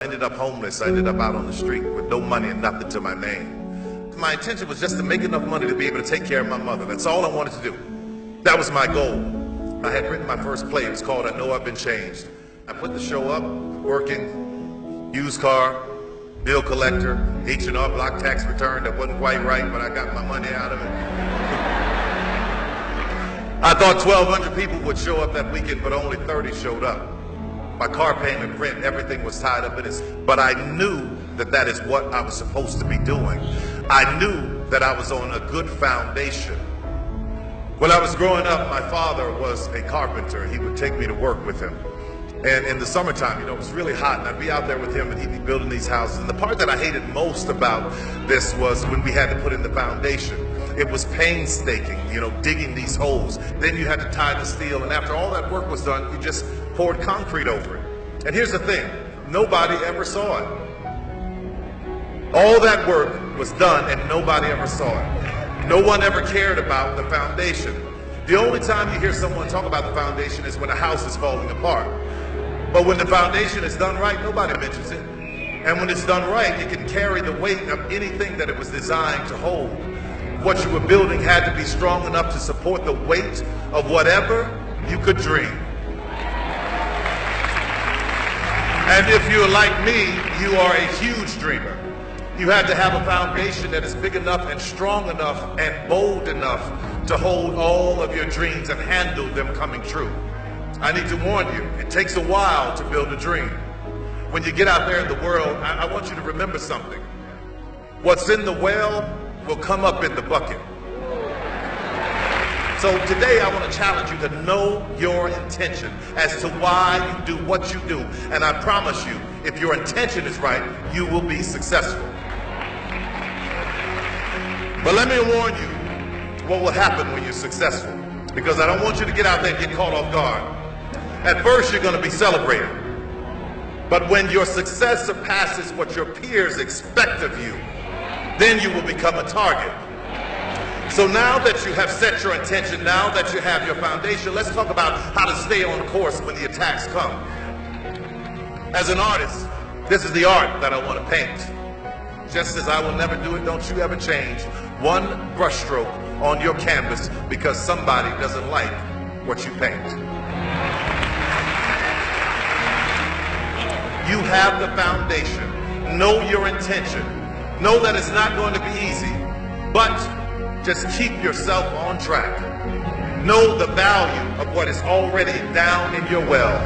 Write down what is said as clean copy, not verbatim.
ended up homeless. I ended up out on the street with no money and nothing to my name. My intention was just to make enough money to be able to take care of my mother. That's all I wanted to do. That was my goal. I had written my first play. It was called I Know I've Been Changed. I put the show up, working, used car, bill collector, H&R Block tax return that wasn't quite right, but I got my money out of it. I thought 1,200 people would show up that weekend, but only 30 showed up. My car payment, rent, everything was tied up in this. But I knew that that is what I was supposed to be doing. I knew that I was on a good foundation. When I was growing up, my father was a carpenter. He would take me to work with him. And in the summertime, it was really hot, and I'd be out there with him, and he'd be building these houses. And the part that I hated most about this was when we had to put in the foundation. It was painstaking, digging these holes. Then you had to tie the steel, and after all that work was done, you just poured concrete over it. And here's the thing, nobody ever saw it. All that work was done, and nobody ever saw it. No one ever cared about the foundation. The only time you hear someone talk about the foundation is when a house is falling apart. But when the foundation is done right, nobody mentions it. And when it's done right, it can carry the weight of anything that it was designed to hold. What you were building had to be strong enough to support the weight of whatever you could dream. And if you're like me, you are a huge dreamer. You had to have a foundation that is big enough and strong enough and bold enough to hold all of your dreams and handle them coming true. I need to warn you, it takes a while to build a dream. When you get out there in the world, I want you to remember something. What's in the well will come up in the bucket. So today I want to challenge you to know your intention as to why you do what you do. And I promise you, if your intention is right, you will be successful. But let me warn you what will happen when you're successful, because I don't want you to get out there and get caught off guard. At first, you're going to be celebrated. But when your success surpasses what your peers expect of you, then you will become a target. So now that you have set your intention, now that you have your foundation, let's talk about how to stay on course when the attacks come. As an artist, this is the art that I want to paint. Just as I will never do it, don't you ever change one brushstroke on your canvas because somebody doesn't like what you paint. You have the foundation. Know your intention. Know that it's not going to be easy, but just keep yourself on track. Know the value of what is already down in your well.